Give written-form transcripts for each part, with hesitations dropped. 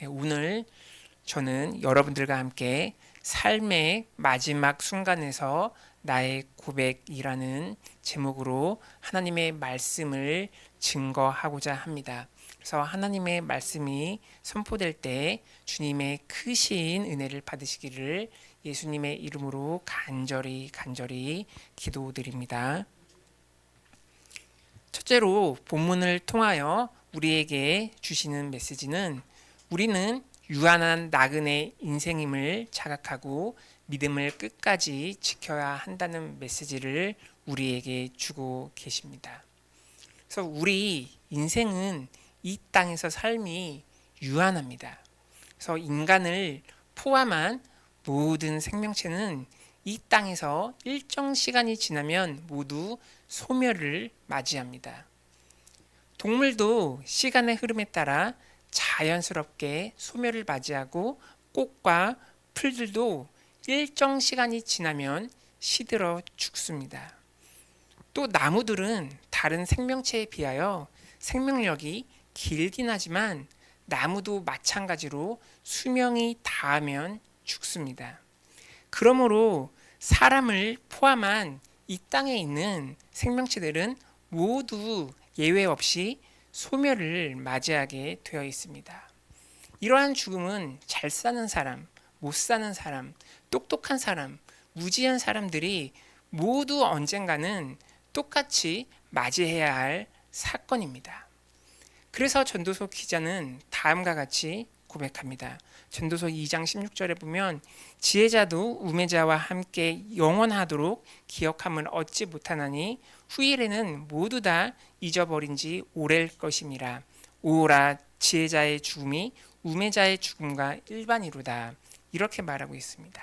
오늘 저는 여러분들과 함께 삶의 마지막 순간에서 나의 고백이라는 제목으로 하나님의 말씀을 증거하고자 합니다. 그래서 하나님의 말씀이 선포될 때 주님의 크신 은혜를 받으시기를 예수님의 이름으로 간절히 기도드립니다. 첫째로 본문을 통하여 우리에게 주시는 메시지는 우리는 유한한 나그네 인생임을 자각하고 믿음을 끝까지 지켜야 한다는 메시지를 우리에게 주고 계십니다. 그래서 우리 인생은 이 땅에서 삶이 유한합니다. 그래서 인간을 포함한 모든 생명체는 이 땅에서 일정 시간이 지나면 모두 소멸을 맞이합니다. 동물도 시간의 흐름에 따라 자연스럽게 소멸을 맞이하고 꽃과 풀들도 일정 시간이 지나면 시들어 죽습니다. 또 나무들은 다른 생명체에 비하여 생명력이 길긴 하지만 나무도 마찬가지로 수명이 닿으면 죽습니다. 그러므로 사람을 포함한 이 땅에 있는 생명체들은 모두 예외 없이 소멸을 맞이하게 되어 있습니다. 이러한 죽음은 잘 사는 사람, 못 사는 사람, 똑똑한 사람, 무지한 사람들이 모두 언젠가는 똑같이 맞이해야 할 사건입니다. 그래서 전도서 기자는 다음과 같이 고백합니다. 전도서 2장 16절에 보면 지혜자도 우매자와 함께 영원하도록 기억함을 얻지 못하나니 후일에는 모두 다 잊어버린 지 오래일 것임이라. 오라 지혜자의 죽음이 우매자의 죽음과 일반이로다. 이렇게 말하고 있습니다.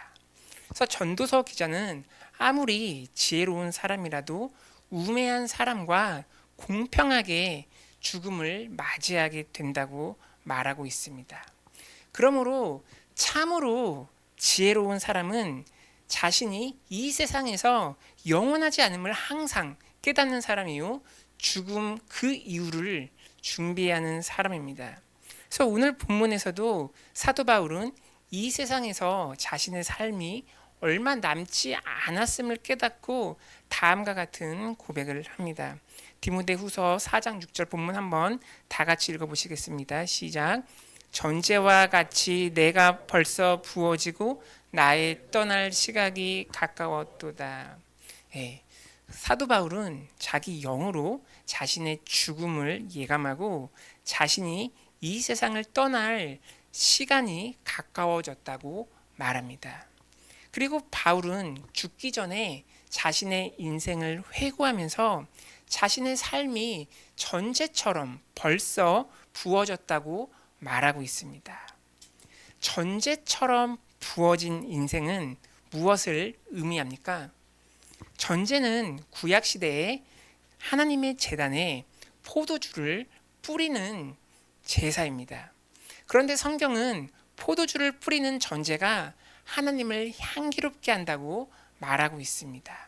그래서 전도서 기자는 아무리 지혜로운 사람이라도 우매한 사람과 공평하게 죽음을 맞이하게 된다고 말하고 있습니다. 그러므로 참으로 지혜로운 사람은 자신이 이 세상에서 영원하지 않음을 항상 깨닫는 사람이요 죽음 그 이후를 준비하는 사람입니다. 그래서 오늘 본문에서도 사도 바울은 이 세상에서 자신의 삶이 얼마 남지 않았음을 깨닫고 다음과 같은 고백을 합니다. 디모데후서 4장 6절 본문 한번 다 같이 읽어보시겠습니다. 시작. 전제와 같이 내가 벌써 부어지고 나의 떠날 시각이 가까웠도다. 사도 바울은 자기 영으로 자신의 죽음을 예감하고 자신이 이 세상을 떠날 시간이 가까워졌다고 말합니다. 그리고 바울은 죽기 전에 자신의 인생을 회고하면서 자신의 삶이 전제처럼 벌써 부어졌다고 말하고 있습니다. 전제처럼 부어진 인생은 무엇을 의미합니까? 전제는 구약 시대에 하나님의 제단에 포도주를 뿌리는 제사입니다. 그런데 성경은 포도주를 뿌리는 전제가 하나님을 향기롭게 한다고 말하고 있습니다.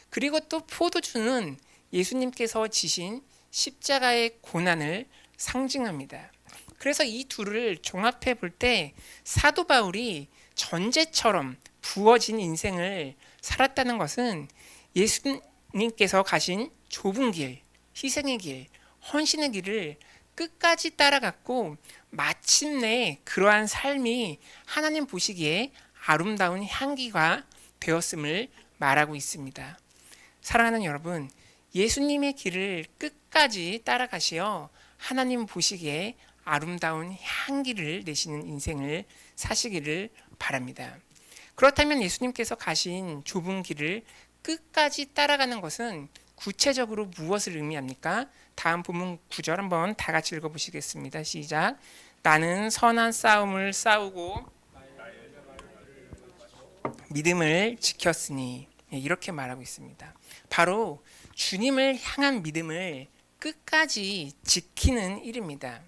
그리고 또 포도주는 예수님께서 지신 십자가의 고난을 상징합니다. 그래서 이 둘을 종합해 볼 때 사도 바울이 전제처럼 부어진 인생을 살았다는 것은 예수님께서 가신 좁은 길, 희생의 길, 헌신의 길을 끝까지 따라갔고 마침내 그러한 삶이 하나님 보시기에 아름다운 향기가 되었음을 말하고 있습니다. 사랑하는 여러분, 예수님의 길을 끝까지 따라가시어 하나님 보시기에 아름다운 향기를 내시는 인생을 사시기를 바랍니다. 그렇다면 예수님께서 가신 좁은 길을 끝까지 따라가는 것은 구체적으로 무엇을 의미합니까? 다음 본문 9절 한번 다 같이 읽어보시겠습니다. 시작. 나는 선한 싸움을 싸우고 믿음을 지켰으니. 이렇게 말하고 있습니다. 바로 주님을 향한 믿음을 끝까지 지키는 일입니다.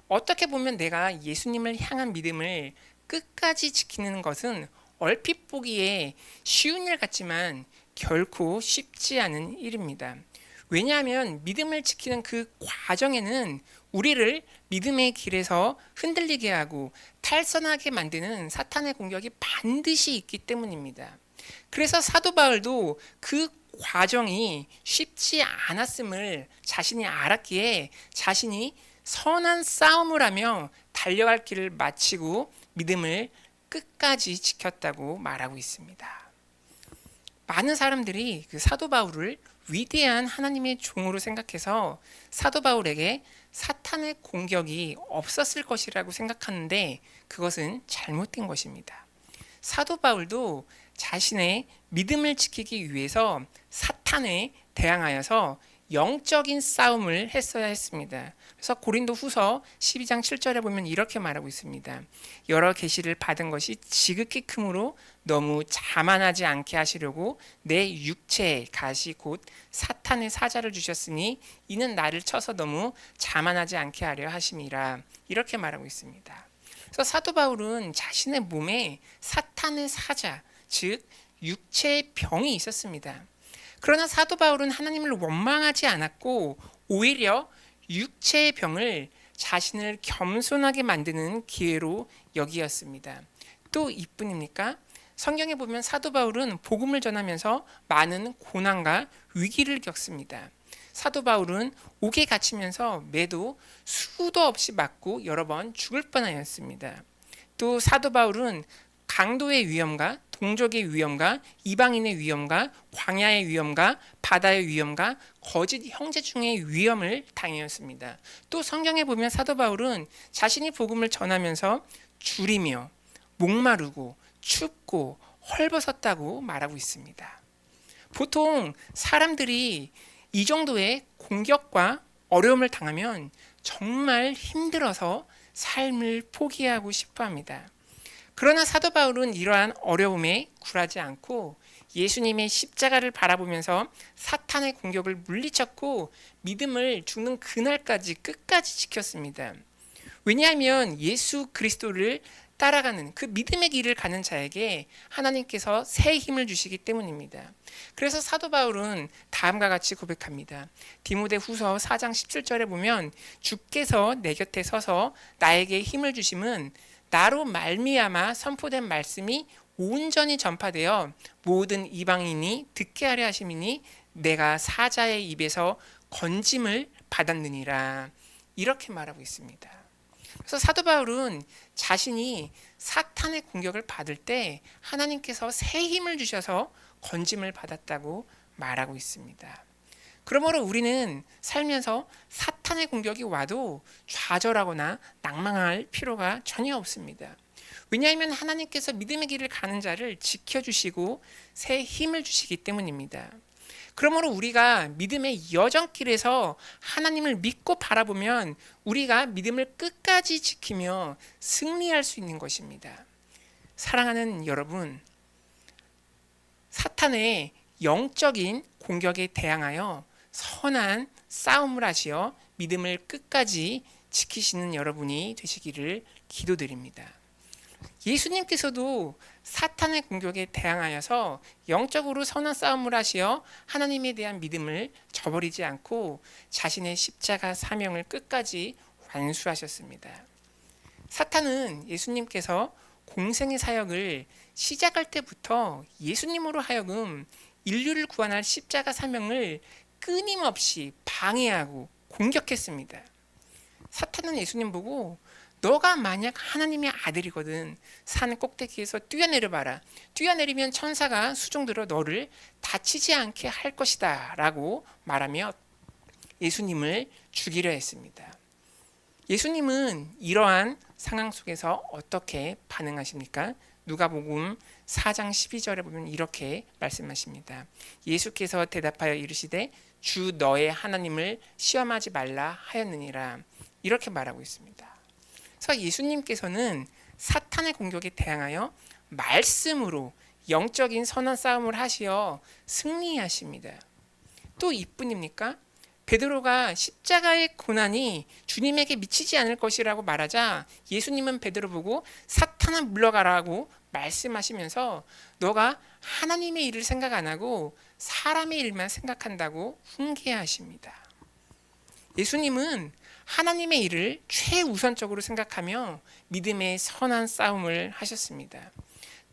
어떻게 보면 내가 예수님을 향한 믿음을 끝까지 지키는 것은 얼핏 보기에 쉬운 일 같지만 결코 쉽지 않은 일입니다. 왜냐하면 믿음을 지키는 그 과정에는 우리를 믿음의 길에서 흔들리게 하고 탈선하게 만드는 사탄의 공격이 반드시 있기 때문입니다. 그래서 사도 바울도 그 과정이 쉽지 않았음을 자신이 알았기에 자신이 선한 싸움을 하며 달려갈 길을 마치고 믿음을 끝까지 지켰다고 말하고 있습니다. 많은 사람들이 그 사도 바울을 위대한 하나님의 종으로 생각해서 사도 바울에게 사탄의 공격이 없었을 것이라고 생각하는데 그것은 잘못된 것입니다. 사도 바울도 자신의 믿음을 지키기 위해서 사탄에 대항하여서 영적인 싸움을 했어야 했습니다. 그래서 고린도 후서 12장 7절에 보면 이렇게 말하고 있습니다. 여러 계시를 받은 것이 지극히 크므로 너무 자만하지 않게 하시려고 내 육체에 가시 곧 사탄의 사자를 주셨으니 이는 나를 쳐서 너무 자만하지 않게 하려 하심이라. 이렇게 말하고 있습니다. 그래서 사도 바울은 자신의 몸에 사탄의 사자, 즉 육체의 병이 있었습니다. 그러나 사도 바울은 하나님을 원망하지 않았고 오히려 육체의 병을 자신을 겸손하게 만드는 기회로 여기었습니다. 또 이뿐입니까? 성경에 보면 사도 바울은 복음을 전하면서 많은 고난과 위기를 겪습니다. 사도 바울은 옥에 갇히면서 매도 수도 없이 맞고 여러 번 죽을 뻔하였습니다. 또 사도 바울은 강도의 위험과 동족의 위험과 이방인의 위험과 광야의 위험과 바다의 위험과 거짓 형제 중의 위험을 당하였습니다. 또 성경에 보면 사도 바울은 자신이 복음을 전하면서 줄이며 목마르고 춥고 헐벗었다고 말하고 있습니다. 보통 사람들이 이 정도의 공격과 어려움을 당하면 정말 힘들어서 삶을 포기하고 싶어 합니다. 그러나 사도 바울은 이러한 어려움에 굴하지 않고 예수님의 십자가를 바라보면서 사탄의 공격을 물리쳤고 믿음을 죽는 그날까지 끝까지 지켰습니다. 왜냐하면 예수 그리스도를 따라가는 그 믿음의 길을 가는 자에게 하나님께서 새 힘을 주시기 때문입니다. 그래서 사도 바울은 다음과 같이 고백합니다. 디모데 후서 4장 17절에 보면 주께서 내 곁에 서서 나에게 힘을 주심은 나로 말미암아 선포된 말씀이 온전히 전파되어 모든 이방인이 듣게 하려 하심이니 내가 사자의 입에서 건짐을 받았느니라. 이렇게 말하고 있습니다. 그래서 사도 바울은 자신이 사탄의 공격을 받을 때 하나님께서 새 힘을 주셔서 건짐을 받았다고 말하고 있습니다. 그러므로 우리는 살면서 사탄의 공격이 와도 좌절하거나 낭망할 필요가 전혀 없습니다. 왜냐하면 하나님께서 믿음의 길을 가는 자를 지켜주시고 새 힘을 주시기 때문입니다. 그러므로 우리가 믿음의 여정길에서 하나님을 믿고 바라보면 우리가 믿음을 끝까지 지키며 승리할 수 있는 것입니다. 사랑하는 여러분, 사탄의 영적인 공격에 대항하여 선한 싸움을 하시어 믿음을 끝까지 지키시는 여러분이 되시기를 기도드립니다. 예수님께서도 사탄의 공격에 대항하여서 영적으로 선한 싸움을 하시어 하나님에 대한 믿음을 저버리지 않고 자신의 십자가 사명을 끝까지 완수하셨습니다. 사탄은 예수님께서 공생의 사역을 시작할 때부터 예수님으로 하여금 인류를 구원할 십자가 사명을 끊임없이 방해하고 공격했습니다. 사탄은 예수님 보고 너가 만약 하나님의 아들이거든 산 꼭대기에서 뛰어내려 봐라. 뛰어내리면 천사가 수종들어 너를 다치지 않게 할 것이다 라고 말하며 예수님을 죽이려 했습니다. 예수님은 이러한 상황 속에서 어떻게 반응하십니까? 누가복음 4장 12절에 보면 이렇게 말씀하십니다. 예수께서 대답하여 이르시되 주 너의 하나님을 시험하지 말라 하였느니라. 이렇게 말하고 있습니다. 그래서 예수님께서는 사탄의 공격에 대항하여 말씀으로 영적인 선한 싸움을 하시어 승리하십니다. 또 이뿐입니까? 베드로가 십자가의 고난이 주님에게 미치지 않을 것이라고 말하자 예수님은 베드로 보고 사탄아 물러가라고 말씀하시면서 너가 하나님의 일을 생각 안 하고 사람의 일만 생각한다고 훈계하십니다. 예수님은 하나님의 일을 최우선적으로 생각하며 믿음의 선한 싸움을 하셨습니다.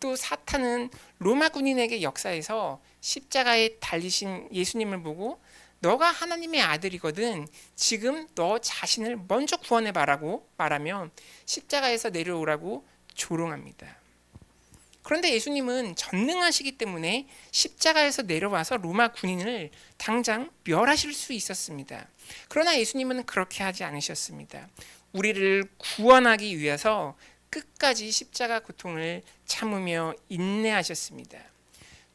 또 사탄은 로마 군인에게 역사에서 십자가에 달리신 예수님을 보고 너가 하나님의 아들이거든 지금 너 자신을 먼저 구원해봐라고 말하며 십자가에서 내려오라고 조롱합니다. 그런데 예수님은 전능하시기 때문에 십자가에서 내려와서 로마 군인을 당장 멸하실 수 있었습니다. 그러나 예수님은 그렇게 하지 않으셨습니다. 우리를 구원하기 위해서 끝까지 십자가 고통을 참으며 인내하셨습니다.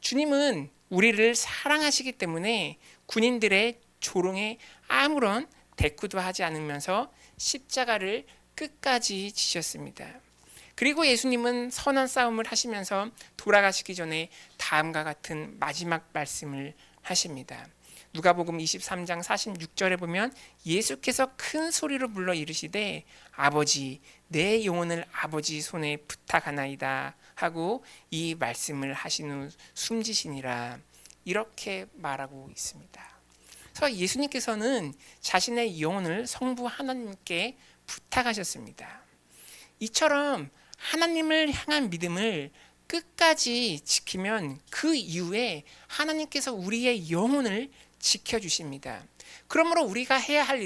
주님은 우리를 사랑하시기 때문에 군인들의 조롱에 아무런 대꾸도 하지 않으면서 십자가를 끝까지 지셨습니다. 그리고 예수님은 선한 싸움을 하시면서 돌아가시기 전에 다음과 같은 마지막 말씀을 하십니다. 누가복음 23장 46절에 보면 예수께서 큰 소리로 불러 이르시되 아버지 내 영혼을 아버지 손에 부탁하나이다 하고 이 말씀을 하신 후 숨지시니라 이렇게 말하고 있습니다. 그래서 예수님께서는 자신의 영혼을 성부 하나님께 부탁하셨습니다. 이처럼 하나님을 향한 믿음을 끝까지 지키면 그 이후에 하나님께서 우리의 영혼을 지켜주십니다. 그러므로 우리가 해야 할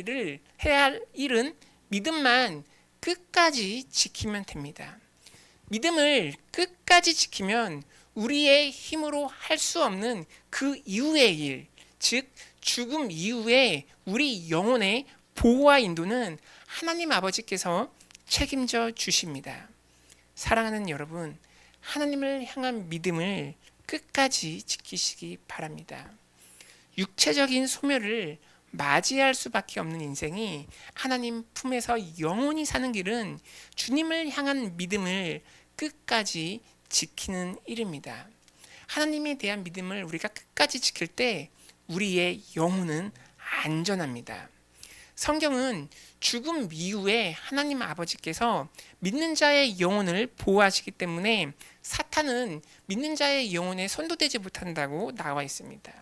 일은 믿음만 끝까지 지키면 됩니다. 믿음을 끝까지 지키면 우리의 힘으로 할 수 없는 그 이후의 일, 즉 죽음 이후에 우리 영혼의 보호와 인도는 하나님 아버지께서 책임져 주십니다. 사랑하는 여러분, 하나님을 향한 믿음을 끝까지 지키시기 바랍니다. 육체적인 소멸을 맞이할 수밖에 없는 인생이 하나님 품에서 영원히 사는 길은 주님을 향한 믿음을 끝까지 지키는 일입니다. 하나님에 대한 믿음을 우리가 끝까지 지킬 때 우리의 영혼은 안전합니다. 성경은 죽음 이후에 하나님 아버지께서 믿는 자의 영혼을 보호하시기 때문에 사탄은 믿는 자의 영혼에 선도되지 못한다고 나와 있습니다.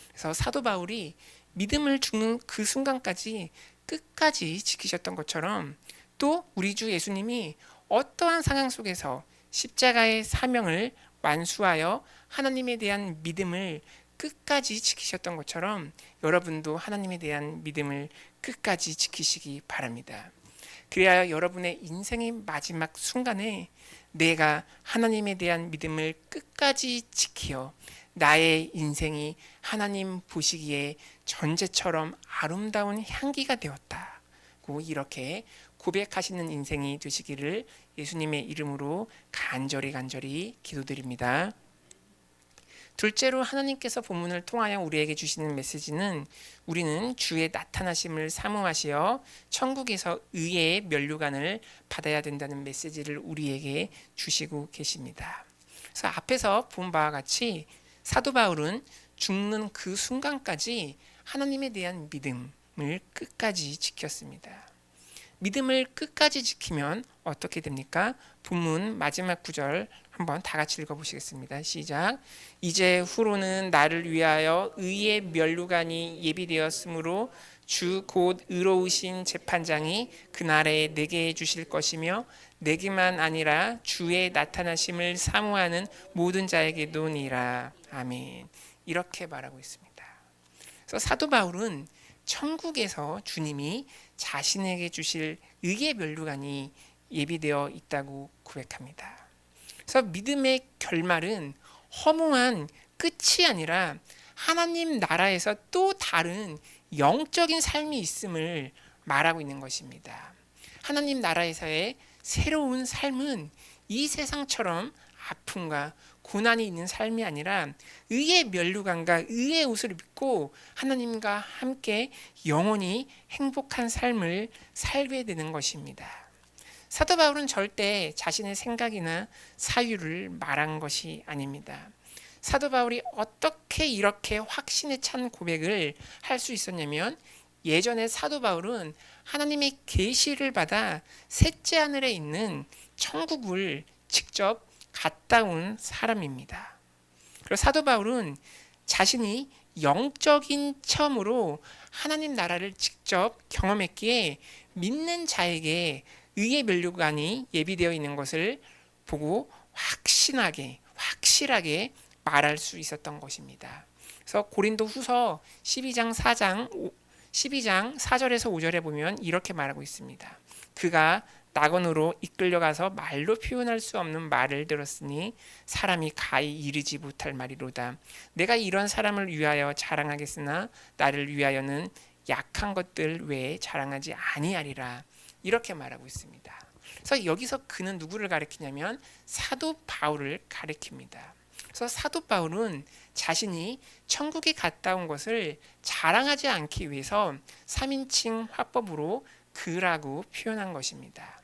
그래서 사도 바울이 믿음을 죽는 그 순간까지 끝까지 지키셨던 것처럼 또 우리 주 예수님이 어떠한 상황 속에서 십자가의 사명을 완수하여 하나님에 대한 믿음을 끝까지 지키셨던 것처럼 여러분도 하나님에 대한 믿음을 끝까지 지키시기 바랍니다. 그래야 여러분의 인생의 마지막 순간에 내가 하나님에 대한 믿음을 끝까지 지키어 나의 인생이 하나님 보시기에 전제처럼 아름다운 향기가 되었다고 이렇게 고백하시는 인생이 되시기를 예수님의 이름으로 간절히 기도드립니다. 둘째로 하나님께서 본문을 통하여 우리에게 주시는 메시지는 우리는 주의 나타나심을 사모하시어 천국에서 의의 면류관을 받아야 된다는 메시지를 우리에게 주시고 계십니다. 그래서 앞에서 본 바와 같이 사도 바울은 죽는 그 순간까지 하나님에 대한 믿음을 끝까지 지켰습니다. 믿음을 끝까지 지키면 어떻게 됩니까? 본문 마지막 구절 한번 다 같이 읽어보시겠습니다. 시작. 이제 후로는 나를 위하여 의의 면류관이 예비되었으므로 주 곧 의로우신 재판장이 그날에 내게 주실 것이며 내게만 아니라 주의 나타나심을 사모하는 모든 자에게도니라. 아멘. 이렇게 말하고 있습니다. 그래서 사도 바울은 천국에서 주님이 자신에게 주실 의의 면류관이 예비되어 있다고 고백합니다. 그래서 믿음의 결말은 허무한 끝이 아니라 하나님 나라에서 또 다른 영적인 삶이 있음을 말하고 있는 것입니다. 하나님 나라에서의 새로운 삶은 이 세상처럼 아픔과 고난이 있는 삶이 아니라 의의 면류관과 의의 옷을 입고 하나님과 함께 영원히 행복한 삶을 살게 되는 것입니다. 사도 바울은 절대 자신의 생각이나 사유를 말한 것이 아닙니다. 사도 바울이 어떻게 이렇게 확신에 찬 고백을 할 수 있었냐면, 예전에 사도 바울은 하나님의 계시를 받아 셋째 하늘에 있는 천국을 직접 갔다 온 사람입니다. 그리고 사도 바울은 자신이 영적인 체험으로 하나님 나라를 직접 경험했기에 믿는 자에게 의의 면류관이 예비되어 있는 것을 보고 확실하게 말할 수 있었던 것입니다. 그래서 고린도 후서 12장 4절에서 5절에 보면 이렇게 말하고 있습니다. 그가 낙원으로 이끌려가서 말로 표현할 수 없는 말을 들었으니 사람이 가히 이르지 못할 말이로다. 내가 이런 사람을 위하여 자랑하겠으나 나를 위하여는 약한 것들 외에 자랑하지 아니하리라. 이렇게 말하고 있습니다. 그래서 여기서 그는 누구를 가리키냐면 사도 바울을 가리킵니다. 그래서 사도 바울은 자신이 천국에 갔다 온 것을 자랑하지 않기 위해서 3인칭 화법으로 그라고 표현한 것입니다.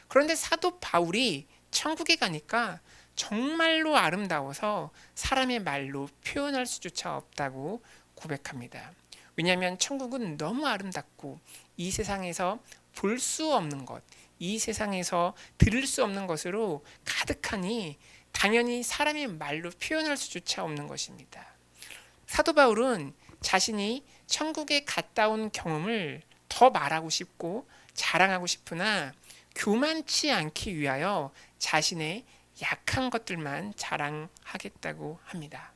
그런데 사도 바울이 천국에 가니까 정말로 아름다워서 사람의 말로 표현할 수조차 없다고 고백합니다. 왜냐하면 천국은 너무 아름답고 이 세상에서 볼 수 없는 것, 이 세상에서 들을 수 없는 것으로 가득하니 당연히 사람의 말로 표현할 수조차 없는 것입니다. 사도 바울은 자신이 천국에 갔다 온 경험을 더 말하고 싶고 자랑하고 싶으나 교만치 않기 위하여 자신의 약한 것들만 자랑하겠다고 합니다.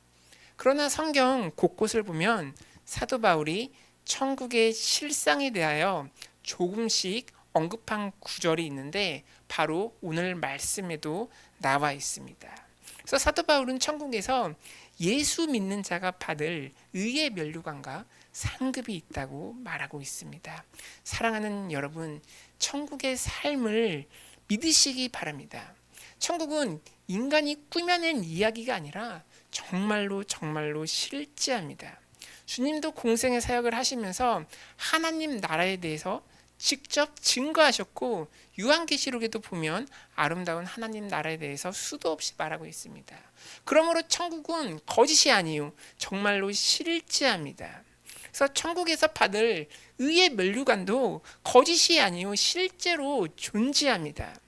그러나 성경 곳곳을 보면 사도 바울이 천국의 실상에 대하여 조금씩 언급한 구절이 있는데 바로 오늘 말씀에도 나와 있습니다. 그래서 사도 바울은 천국에서 예수 믿는 자가 받을 의의 면류관과 상급이 있다고 말하고 있습니다. 사랑하는 여러분, 천국의 삶을 믿으시기 바랍니다. 천국은 인간이 꾸며낸 이야기가 아니라 정말로 실제합니다. 주님도 공생의 사역을 하시면서 하나님 나라에 대해서 직접 증거하셨고 요한계시록에도 보면 아름다운 하나님 나라에 대해서 수도 없이 말하고 있습니다. 그러므로 천국은 거짓이 아니요 정말로 실제합니다. 그래서 천국에서 받을 의의 면류관도 거짓이 아니요 실제로 존재합니다.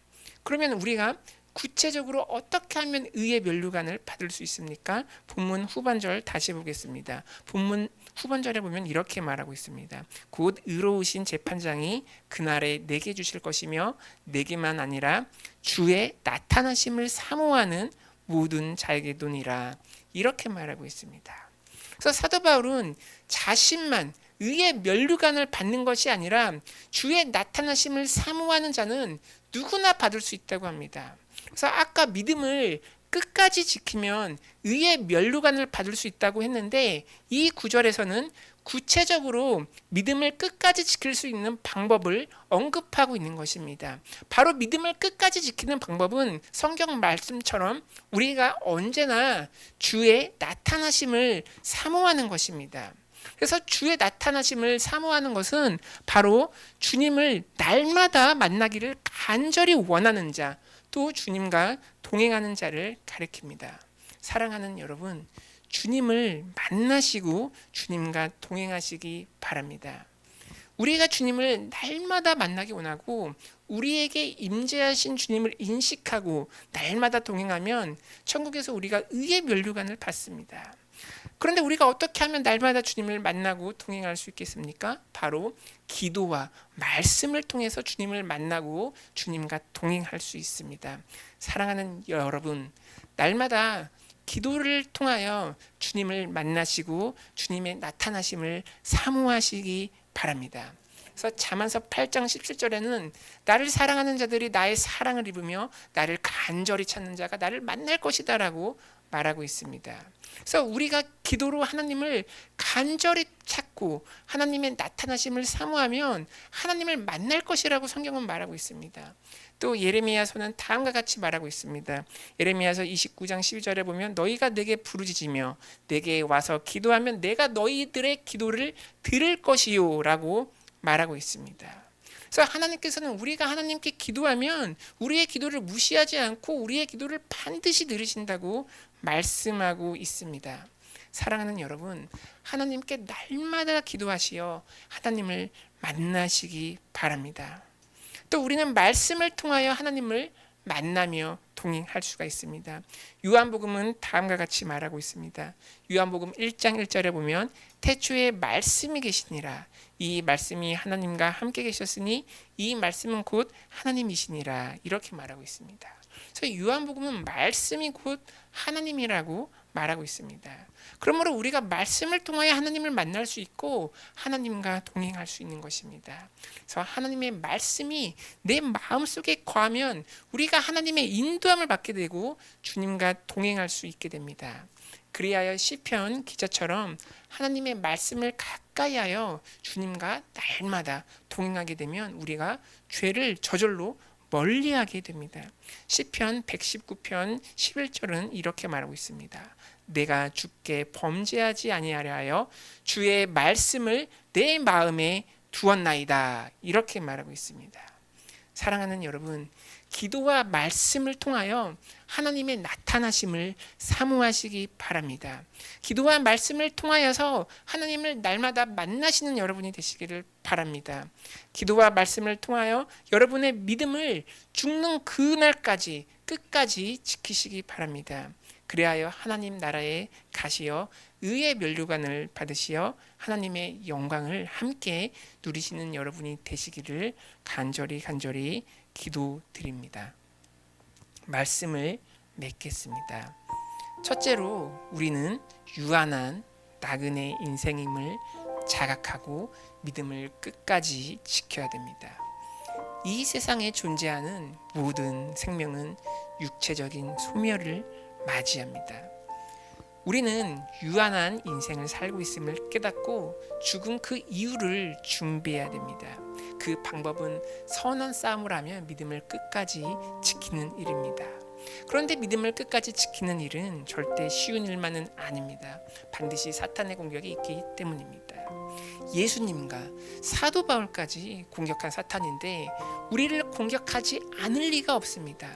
그러면 우리가 구체적으로 어떻게 하면 의의 면류관을 받을 수 있습니까? 본문 후반절 다시 보겠습니다. 본문 후반절에 보면 이렇게 말하고 있습니다. 곧 의로우신 재판장이 그날에 내게 주실 것이며 내게만 아니라 주의 나타나심을 사모하는 모든 자에게도니라. 이렇게 말하고 있습니다. 그래서 사도 바울은 자신만 의의 면류관을 받는 것이 아니라 주의 나타나심을 사모하는 자는 누구나 받을 수 있다고 합니다. 그래서 아까 믿음을 끝까지 지키면 의의 면류관을 받을 수 있다고 했는데 이 구절에서는 구체적으로 믿음을 끝까지 지킬 수 있는 방법을 언급하고 있는 것입니다. 바로 믿음을 끝까지 지키는 방법은 성경 말씀처럼 우리가 언제나 주의 나타나심을 사모하는 것입니다. 그래서 주의 나타나심을 사모하는 것은 바로 주님을 날마다 만나기를 간절히 원하는 자, 또 주님과 동행하는 자를 가리킵니다. 사랑하는 여러분, 주님을 만나시고 주님과 동행하시기 바랍니다. 우리가 주님을 날마다 만나기 원하고 우리에게 임재하신 주님을 인식하고 날마다 동행하면 천국에서 우리가 의의 면류관을 받습니다. 그런데 우리가 어떻게 하면 날마다 주님을 만나고 동행할 수 있겠습니까? 바로 기도와 말씀을 통해서 주님을 만나고 주님과 동행할 수 있습니다. 사랑하는 여러분, 날마다 기도를 통하여 주님을 만나시고 주님의 나타나심을 사모하시기 바랍니다. 그래서 잠언서 8장 17절에는 나를 사랑하는 자들이 나의 사랑을 입으며 나를 간절히 찾는 자가 나를 만날 것이다 라고 말하고 있습니다. 그래서 우리가 기도로 하나님을 간절히 찾고 하나님의 나타나심을 사모하면 하나님을 만날 것이라고 성경은 말하고 있습니다. 또 예레미야서는 다음과 같이 말하고 있습니다. 예레미야서 29장 12절에 보면 너희가 내게 부르짖으며 내게 와서 기도하면 내가 너희들의 기도를 들을 것이요 라고 말하고 있습니다. 그래서 하나님께서는 우리가 하나님께 기도하면 우리의 기도를 무시하지 않고 우리의 기도를 반드시 들으신다고 말씀하고 있습니다. 사랑하는 여러분, 하나님께 날마다 기도하시어 하나님을 만나시기 바랍니다. 또 우리는 말씀을 통하여 하나님을 만나며 동행할 수가 있습니다. 요한복음은 다음과 같이 말하고 있습니다. 요한복음 1장 1절에 보면 태초에 말씀이 계시니라. 이 말씀이 하나님과 함께 계셨으니 이 말씀은 곧 하나님이시니라. 이렇게 말하고 있습니다. 그래서 요한복음은 말씀이 곧 하나님이라고 말하고 있습니다. 그러므로 우리가 말씀을 통하여 하나님을 만날 수 있고 하나님과 동행할 수 있는 것입니다. 그래서 하나님의 말씀이 내 마음속에 거하면 우리가 하나님의 인도함을 받게 되고 주님과 동행할 수 있게 됩니다. 그리하여 시편 기자처럼 하나님의 말씀을 가까이 하여 주님과 날마다 동행하게 되면 우리가 죄를 저절로 멀리하게 됩니다. 시편 119편 11절은 이렇게 말하고 있습니다. 내가 주께 범죄하지 아니하려 하여 주의 말씀을 내 마음에 두었나이다. 이렇게 말하고 있습니다. 사랑하는 여러분, 기도와 말씀을 통하여 하나님의 나타나심을 사모하시기 바랍니다. 기도와 말씀을 통하여서 하나님을 날마다 만나시는 여러분이 되시기를 바랍니다. 기도와 말씀을 통하여 여러분의 믿음을 죽는 그날까지 끝까지 지키시기 바랍니다. 그리하여 하나님 나라에 가시어 의의 면류관을 받으시어 하나님의 영광을 함께 누리시는 여러분이 되시기를 간절히 기도드립니다. 말씀을 맺겠습니다. 첫째로 우리는 유한한 나그네 인생임을 자각하고 믿음을 끝까지 지켜야 됩니다. 이 세상에 존재하는 모든 생명은 육체적인 소멸을 맞이합니다. 우리는 유한한 인생을 살고 있음을 깨닫고 죽은 그 이유를 준비해야 됩니다. 그 방법은 선한 싸움을 하며 믿음을 끝까지 지키는 일입니다. 그런데 믿음을 끝까지 지키는 일은 절대 쉬운 일만은 아닙니다. 반드시 사탄의 공격이 있기 때문입니다. 예수님과 사도 바울까지 공격한 사탄인데 우리를 공격하지 않을 리가 없습니다.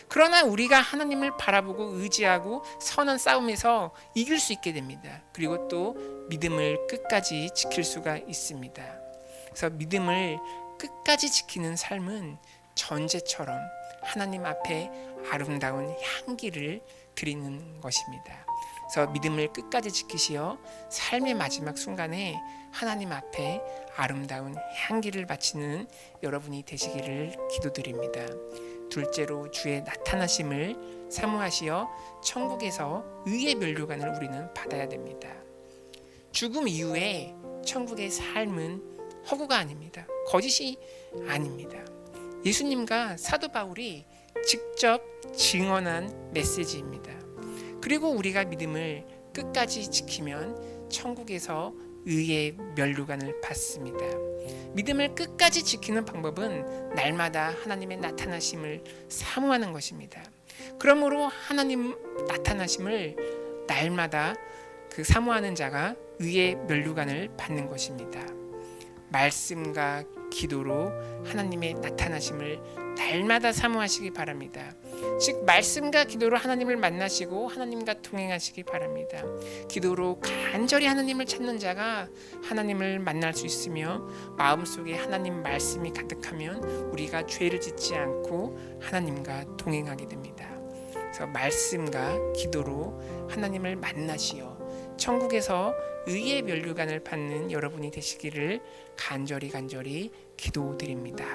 그러나 우리가 하나님을 바라보고 의지하고 선한 싸움에서 이길 수 있게 됩니다. 그리고 또 믿음을 끝까지 지킬 수가 있습니다. 그래서 믿음을 끝까지 지키는 삶은 전제처럼 하나님 앞에 아름다운 향기를 드리는 것입니다. 그래서 믿음을 끝까지 지키시어 삶의 마지막 순간에 하나님 앞에 아름다운 향기를 바치는 여러분이 되시기를 기도드립니다. 둘째로 주의 나타나심을 사모하시어 천국에서 의의 면류관을 우리는 받아야 됩니다. 죽음 이후에 천국의 삶은 허구가 아닙니다. 거짓이 아닙니다. 예수님과 사도 바울이 직접 증언한 메시지입니다. 그리고 우리가 믿음을 끝까지 지키면 천국에서 의의 면류관을 받습니다. 믿음을 끝까지 지키는 방법은 날마다 하나님의 나타나심을 사모하는 것입니다. 그러므로 하나님 나타나심을 날마다 그 사모하는 자가 의의 면류관을 받는 것입니다. 말씀과 기도로 하나님의 나타나심을 날마다 사모하시기 바랍니다. 즉 말씀과 기도로 하나님을 만나시고 하나님과 동행하시기 바랍니다. 기도로 간절히 하나님을 찾는 자가 하나님을 만날 수 있으며 마음속에 하나님 말씀이 가득하면 우리가 죄를 짓지 않고 하나님과 동행하게 됩니다. 그래서 말씀과 기도로 하나님을 만나시어 천국에서 의의 면류관을 받는 여러분이 되시기를 간절히 기도드립니다.